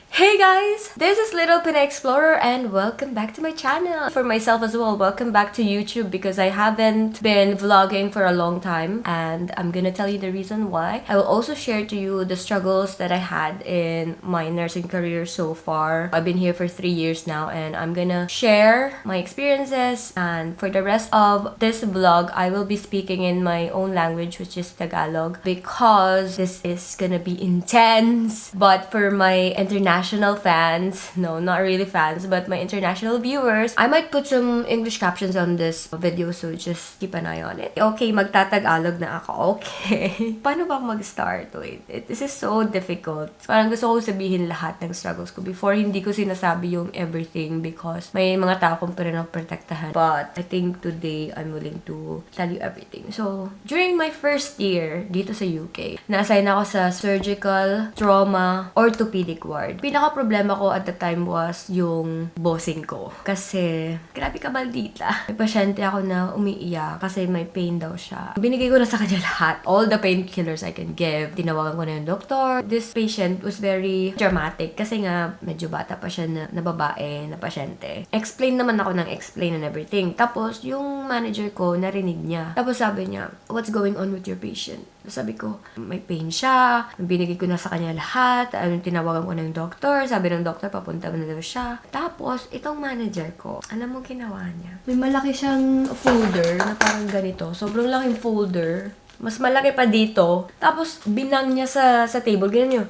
Hey guys! This is Little Pina Explorer and welcome back to my channel. For myself as well, welcome back to YouTube because I haven't been vlogging for a long time and I'm gonna tell you the reason why. I will also share to you the struggles that I had in my nursing career so far. I've been here for 3 years now and I'm gonna share my experiences, and for the rest of this vlog, I will be speaking in my own language, which is Tagalog, because this is gonna be intense. But for my international fans, no, not really fans, but my international viewers, I might put some English captions on this video, so just keep an eye on it. Okay, magtatagalog na ako. Okay. Paano ba ako mag-start? Wait, this is so difficult. Parang gusto ko sabihin lahat ng struggles ko before hindi ko sinasabi yung everything because may mga tao kong pinaprotektahan. But I think today, I'm willing to tell you everything. So, during my first year dito sa UK, na-assign ako sa surgical, trauma, orthopedic ward. Pinaka-problema ko at the time was yung bossing ko. Kasi, grabe ka maldita. May pasyente ako na umiiyak kasi may pain daw siya. Binigay ko na sa kanya lahat. All the painkillers I can give. Tinawagan ko na yung doktor. This patient was very dramatic kasi nga medyo bata pa siya na babae na pasyente. Explain naman ako ng explain and everything. Tapos, yung manager ko, narinig niya. Tapos sabi niya, "What's going on with your patient?" Sabi ko, may pain siya. Binigay ko na sa kanya lahat. Tinawagan ko na yung doktor. Sabi ng doktor, papunta na daw siya. Tapos, itong manager ko, alam mo ginawa niya? May malaki siyang folder na parang ganito. Sobrang laking folder. Mas malaki pa dito. Tapos, binang niya sa table. Ganyan yun.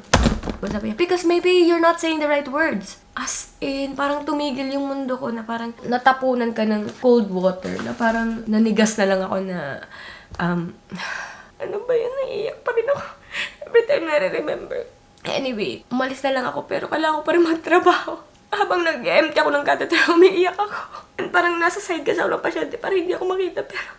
Sabi niya, "Because maybe you're not saying the right words." As in, parang tumigil yung mundo ko na parang natapunan ka ng cold water. Na parang nanigas na lang ako na, ano ba yun? Naiiyak pa rin ako. Every time na-remember. Anyway, umalis na lang ako pero kailangan ko pa rin magtrabaho. Habang nag-empty ako ng catheter, umiiyak ako. And parang nasa side kasi ako ng pasyente para hindi ako makita, pero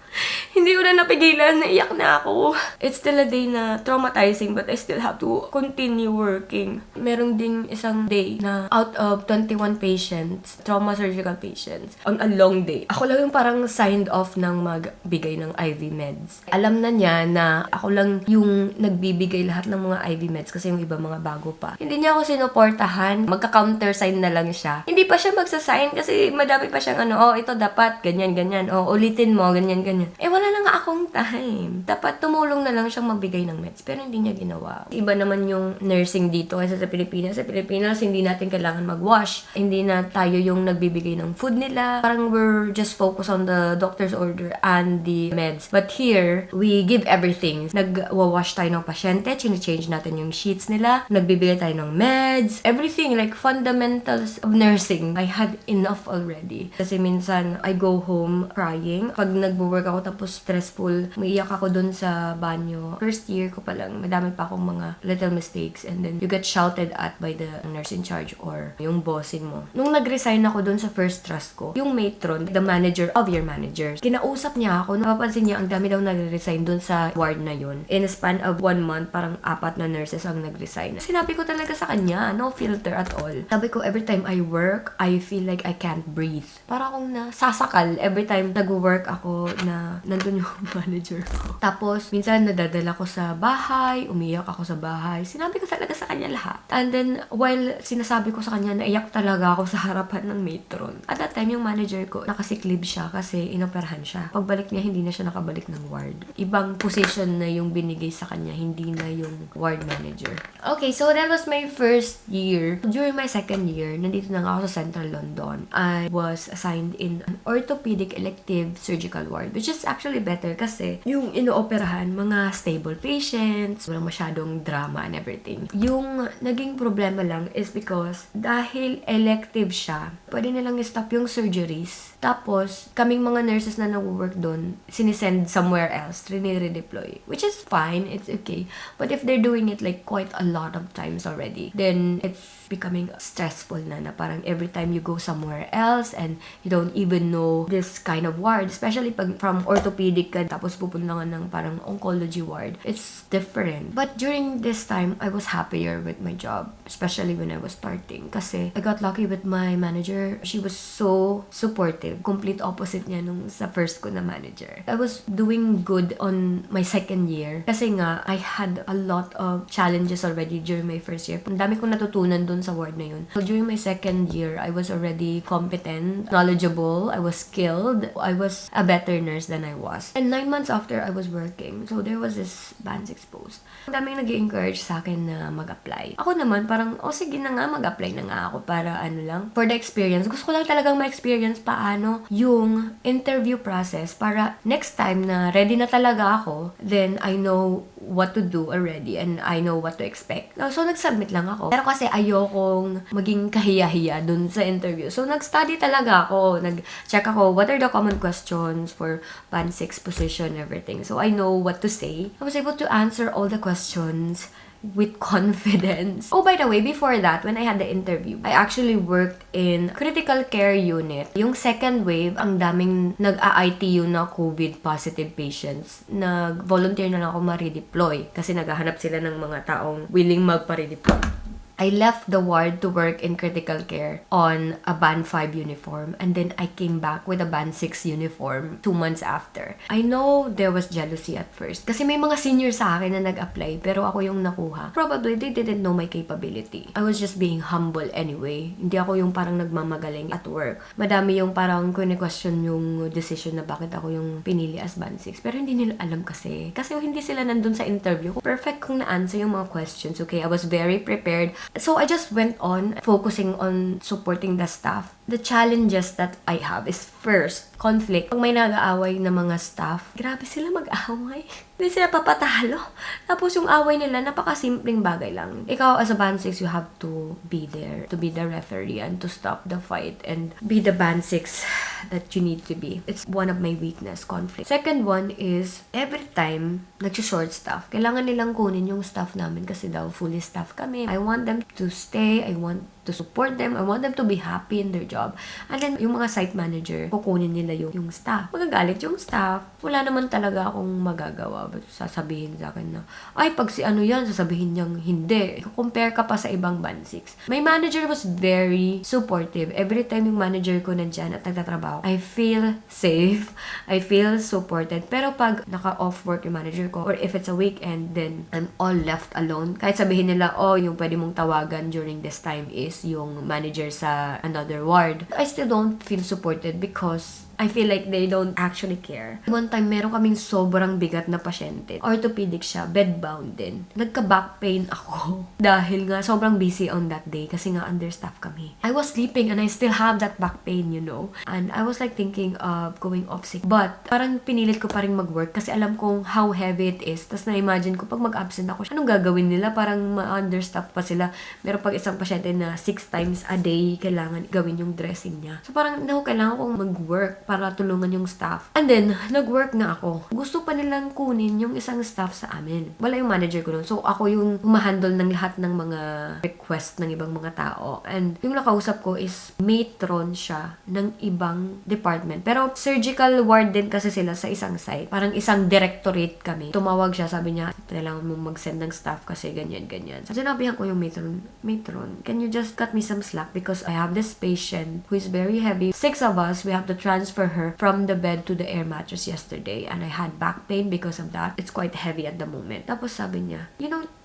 hindi ko na napigilan, naiyak na ako. It's still a day na traumatizing but I still have to continue working. Meron ding isang day na out of 21 patients, trauma surgical patients, on a long day, ako lang yung parang signed off ng magbigay ng IV meds. Alam na niya na ako lang yung nagbibigay lahat ng mga IV meds kasi yung iba mga bago pa. Hindi niya ako sinuportahan, magka-counter sign na lang siya. Hindi pa siya magsasign kasi madami pa siyang ito dapat, ganyan, ganyan. Ulitin mo, ganyan, ganyan. Wala na nga akong time. Dapat tumulong na lang siyang magbigay ng meds. Pero hindi niya ginawa. Iba naman yung nursing dito kaysa sa Pilipinas. Sa Pilipinas, hindi natin kailangan mag-wash. Hindi na tayo yung nagbibigay ng food nila. Parang we're just focused on the doctor's order and the meds. But here, we give everything. Nag-wash tayo ng pasyente, change natin yung sheets nila, nagbibigay tayo ng meds, everything, like fundamentals of nursing. I had enough already. Kasi minsan, I go home crying. Pag nag-work ako tapos stressful, umiiyak ako dun sa banyo. First year ko pa lang, madami pa akong mga little mistakes and then you get shouted at by the nurse in charge or yung bossing mo. Nung nag-resign ako dun sa first trust ko, yung matron, the manager of your managers, kinausap niya ako, napapansin niya ang dami daw nag-resign dun sa ward na yun. In a span of 1 month, parang 4 na nurses ang nag-resign. Sinabi ko talaga sa kanya, no filter at all. Sabi ko, every time I work, I feel like I can't breathe. Para akong nasasakal every time nag-work ako na nandun yung manager ko. Tapos, minsan nadadala ko sa bahay, umiyak ako sa bahay. Sinabi ko talaga sa kanya lahat. And then, while sinasabi ko sa kanya, naiyak talaga ako sa harapan ng matron. At that time, yung manager ko, nakasick leave siya kasi inoperahan siya. Pagbalik niya, hindi na siya nakabalik ng ward. Ibang position na yung binigay sa kanya, hindi na yung ward manager. Okay, so that was my first year. During my second year, nandito na nga ako sa Central London. I was assigned in an orthopedic elective surgical ward, which is actually better kasi yung inooperahan, mga stable patients, walang masyadong drama and everything. Yung naging problema lang is because dahil elective siya, pwede nilang stop yung surgeries. Tapos, kaming mga nurses na nag-work doon, sinisend somewhere else, redeploy. Which is fine, it's okay. But if they're doing it like quite a lot of times already, then it's becoming stressful na parang every time you go somewhere else and you don't even know this kind of ward, especially pag from from orthopedic ka, tapos pupunta ka ng parang oncology ward. It's different. But during this time, I was happier with my job, especially when I was starting. Kasi I got lucky with my manager. She was so supportive. Complete opposite niya nung sa first ko na manager. I was doing good on my second year. Kasi nga, I had a lot of challenges already during my first year. Ang dami kong natutunan dun sa ward na yun. So during my second year, I was already competent, knowledgeable, I was skilled, I was a better nurse than I was. And 9 months after, I was working. So there was this Band 6 post. Ang daming nag-encourage sa akin na mag-apply. Ako naman, parang, sige na nga, mag-apply na nga ako para ano lang, for the experience. Gusto ko lang talagang ma-experience paano yung interview process para next time na ready na talaga ako, then I know what to do already and I know what to expect. So, nag-submit lang ako. Pero kasi ayokong maging kahiya-hiya dun sa interview. So, nag-study talaga ako. Nag-check ako what are the common questions for Band 6 position, everything. So, I know what to say. I was able to answer all the questions with confidence. Oh, by the way, before that, when I had the interview, I actually worked in critical care unit. Yung second wave, ang daming nag-ITU na COVID positive patients. Nag-volunteer na lang ako ma-redeploy kasi naghahanap sila ng mga taong willing magpa-redeploy. I left the ward to work in critical care on a Band 5 uniform, and then I came back with a Band 6 uniform 2 months after. I know there was jealousy at first kasi may mga senior sa akin na nag-apply pero ako yung nakuha. Probably they didn't know my capability. I was just being humble anyway. Hindi ako yung parang nagmamagaling at work. Madami yung parang kune-question yung decision na bakit ako yung pinili as Band 6. Pero hindi nila alam kasi. Kasi hindi sila nandun sa interview. Perfect kung na-answer yung mga questions. Okay, I was very prepared. So, I just went on focusing on supporting the staff. The challenges that I have is first, conflict. Pag may nag-aaway na mga staff, grabe sila mag-aaway. Hindi sila papatalo. Tapos yung away nila, napakasimpleng bagay lang. Ikaw as a Band 6, you have to be there, to be the referee and to stop the fight and be the Band 6 that you need to be. It's one of my weakness, conflict. Second one is, every time nag-short staff, kailangan nilang kunin yung staff namin kasi daw fully staff kami. I want them to stay, I want to support them, I want them to be happy in their job. And then, yung mga site manager, kukunin nila yung staff. Magagalit yung staff. Wala naman talaga akong magagawa. But sasabihin sa akin na, ay, pag si ano yan, sasabihin niyang hindi. Compare ka pa sa ibang Band 6. My manager was very supportive. Every time yung manager ko nandyan at nagtatrabaho, I feel safe. I feel supported. Pero pag naka-off work yung manager ko, or if it's a weekend, then I'm all left alone. Kahit sabihin nila, yung pwede mong tawagan during this time is yung manager sa another ward. I still don't feel supported because I feel like they don't actually care. One time, meron kaming sobrang bigat na pasyente. Orthopedic siya, bedbound din. Nagka-back pain ako. Dahil nga, sobrang busy on that day kasi nga understaff kami. I was sleeping and I still have that back pain, you know. And I was like thinking of going off sick. But, parang pinilit ko pa rin mag-work kasi alam kong how heavy it is. Tapos na-imagine ko, pag mag-absent ako, anong gagawin nila? Parang ma-understaff pa sila. Meron pag isang pasyente na 6 times a day kailangan gawin yung dressing niya. So, parang kailangan kong mag-work para tulungan yung staff. And then, nag-work na ako. Gusto pa nilang kunin yung isang staff sa amin. Wala yung manager ko nun. So, ako yung humahandle ng lahat ng mga request ng ibang mga tao. And yung nakausap ko is matron siya ng ibang department. Pero surgical ward din kasi sila sa isang site. Parang isang directorate kami. Tumawag siya, sabi niya, kailangan mo mag-send ng staff kasi ganyan. So, sinabihan ko yung matron, can you just cut me some slack because I have this patient who is very heavy. 6 of us, we have to transfer her from the bed to the air mattress yesterday and I had back pain because of that. It's quite heavy at the moment. Tapos sabi niya,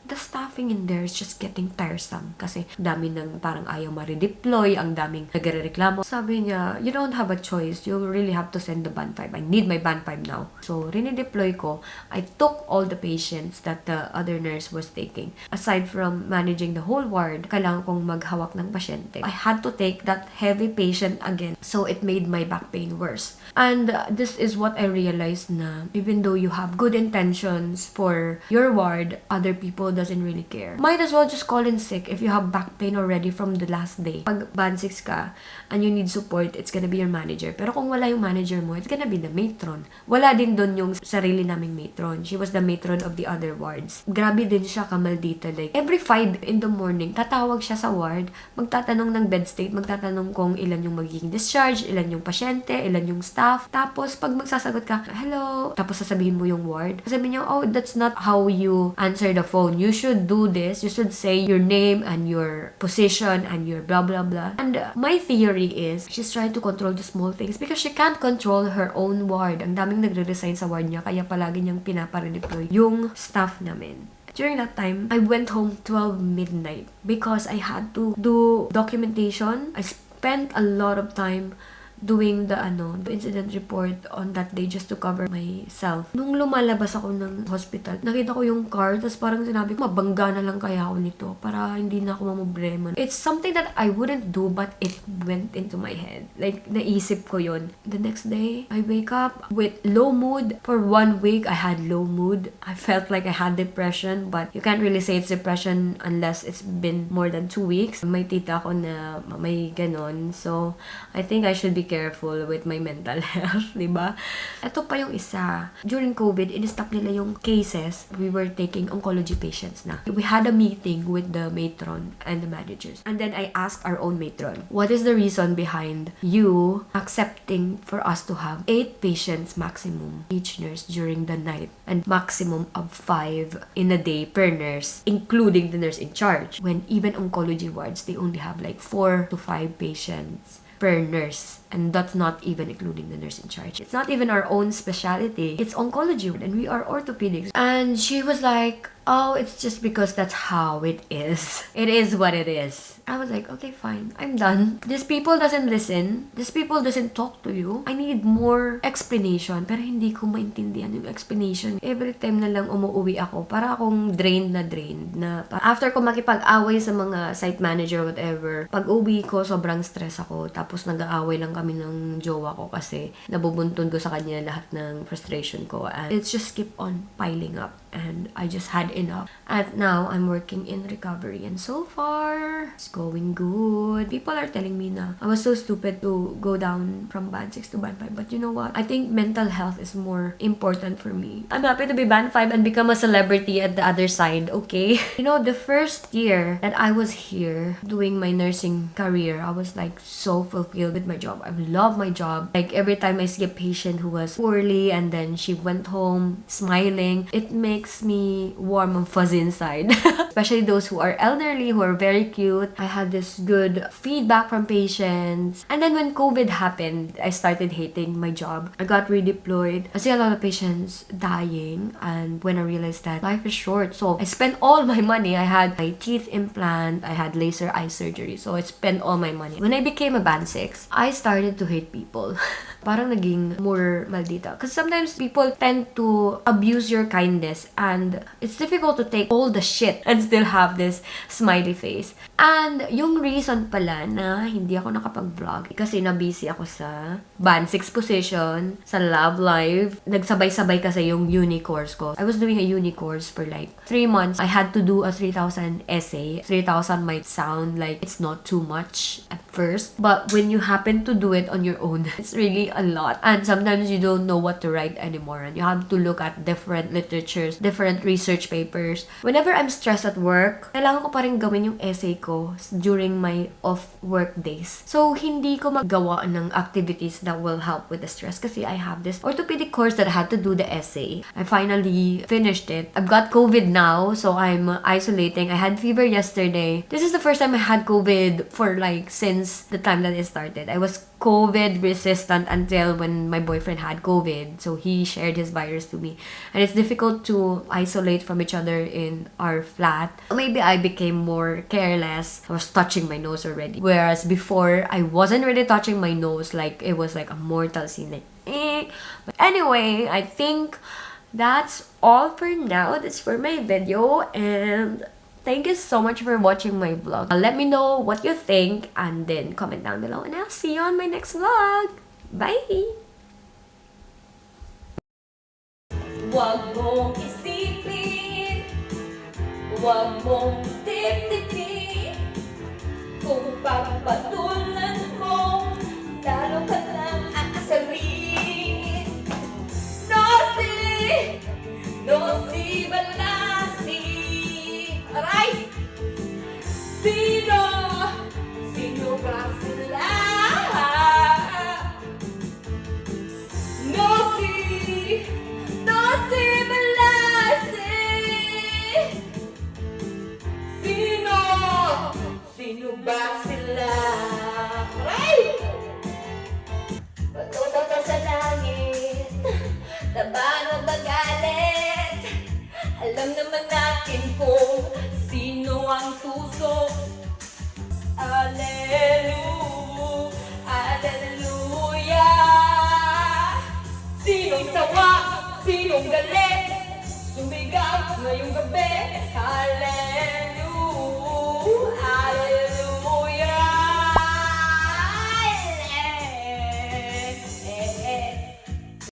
the staffing in there is just getting tiresome kasi dami ng parang ayaw ma-redeploy, ang daming nagre-reklamo. Sabi niya, you don't have a choice. You really have to send the Band 5. I need my Band 5 now. So, rinedeploy ko. I took all the patients that the other nurse was taking. Aside from managing the whole ward, kailangan kong maghawak ng pasyente. I had to take that heavy patient again. So, it made my back pain worse. And this is what I realized na even though you have good intentions for your ward, other people doesn't really care. Might as well just call in sick if you have back pain already from the last day. Pag band 6 ka and you need support, it's gonna be your manager. Pero kung wala yung manager mo, it's gonna be the matron. Wala din dun yung sarili naming matron. She was the matron of the other wards. Grabe din siya kamaldita. Like, every 5 in the morning, tatawag siya sa ward, magtatanong ng bed state, magtatanong kung ilan yung magiging discharge, ilan yung pasyente, ilan yung staff. Tapos, pag magsasagot ka, hello, tapos sasabihin mo yung ward. Sabihin niya, oh, that's not how you answer the phone. You should do this. You should say your name and your position and your blah blah blah. And my theory is, she's trying to control the small things because she can't control her own ward. Ang daming nagre-resign sa ward niya, kaya palagi niyang pinapa-redeploy yung staff namin. During that time, I went home 12 midnight because I had to do documentation. I spent a lot of time doing the incident report on that day just to cover myself. Nung lumalabas ako ng hospital, nakita ko yung car, tapos parang sinabi ko, mabangga na lang kaya ako nito para hindi na ako mamoblema. It's something that I wouldn't do, but it went into my head. Like, naisip ko yun. The next day, I wake up with low mood. For 1 week, I had low mood. I felt like I had depression, but you can't really say it's depression unless it's been more than 2 weeks. May tita ko na may ganon. So, I think I should be careful with my mental health, diba? Ito pa yung isa. During COVID, in-stop nila yung cases. We were taking oncology patients na. We had a meeting with the matron and the managers. And then I asked our own matron, what is the reason behind you accepting for us to have 8 patients maximum each nurse during the night and maximum of 5 in a day per nurse, including the nurse in charge, when even oncology wards, they only have like 4 to 5 patients per nurse, and that's not even including the nurse in charge. It's not even our own specialty. It's oncology, and we are orthopedics. And she was like, oh, it's just because that's how it is. It is what it is. I was like, okay, fine. I'm done. These people doesn't listen. These people doesn't talk to you. I need more explanation. Pero hindi ko maintindihan yung explanation. Every time na lang umuwi ako, para akong drained na. After ko makipag-away sa mga site manager, whatever, pag uwi ko, sobrang stress ako. Tapos nag-aaway lang kami ng jowa ko kasi nabubuntun ko sa kanya lahat ng frustration ko. And it's just keep on piling up. And I just had enough. And now, I'm working in recovery. And so far, it's going good. People are telling me na I was so stupid to go down from band 6 to band 5. But you know what? I think mental health is more important for me. I'm happy to be band 5 and become a celebrity at the other side, okay? You know, the first year that I was here doing my nursing career, I was like so fulfilled with my job. I love my job. Like every time I see a patient who was poorly and then she went home smiling, it makes me warm and fuzzy inside. Especially those who are elderly, who are very cute. I had this good feedback from patients. And then when COVID happened, I started hating my job. I got redeployed. I see a lot of patients dying, and when I realized that life is short, so I spent all my money. I had my teeth implant, I had laser eye surgery, so I spent all my money. When I became a band 6, I started to hate people. Parang naging more maldita. Because sometimes people tend to abuse your kindness, and it's difficult to take all the shit and still have this smiley face. And yung reason pala na hindi ako nakapag-vlog kasi na-busy ako sa band 6 position, sa Love Live. Nagsabay-sabay kasi yung uni course ko. I was doing a uni course for like 3 months. I had to do a 3,000 essay. 3,000 might sound like it's not too much at first, but when you happen to do it on your own, it's really a lot. And sometimes you don't know what to write anymore, and you have to look at different literatures, different research papers. Whenever I'm stressed at work, kailangan ko pa rin gawin yung essay ko during my off-work days. So, hindi ko magawa ng activities that will help with the stress kasi I have this orthopedic course that I had to do the essay. I finally finished it. I've got COVID now, so I'm isolating. I had fever yesterday. This is the first time I had COVID for like since the time that it started. I was COVID resistant until when my boyfriend had COVID. So he shared his virus to me. And it's difficult to isolate from each other in our flat. Maybe I became more careless. I was touching my nose already. Whereas before, I wasn't really touching my nose. Like, it was like a mortal sin. Like, eh. But anyway, I think that's all for now. That's for my video. And thank you so much for watching my vlog. Let me know what you think and then comment down below, and I'll see you on my next vlog. Bye! Wag mong isipin, wag sila. Ay! Patuto ka sa langit, taban o magalit. Alam naman natin kung sino ang tuso. Alleluia. Sinong sawa, sinong galit, sumigaw ngayong gabi. Hallelujah.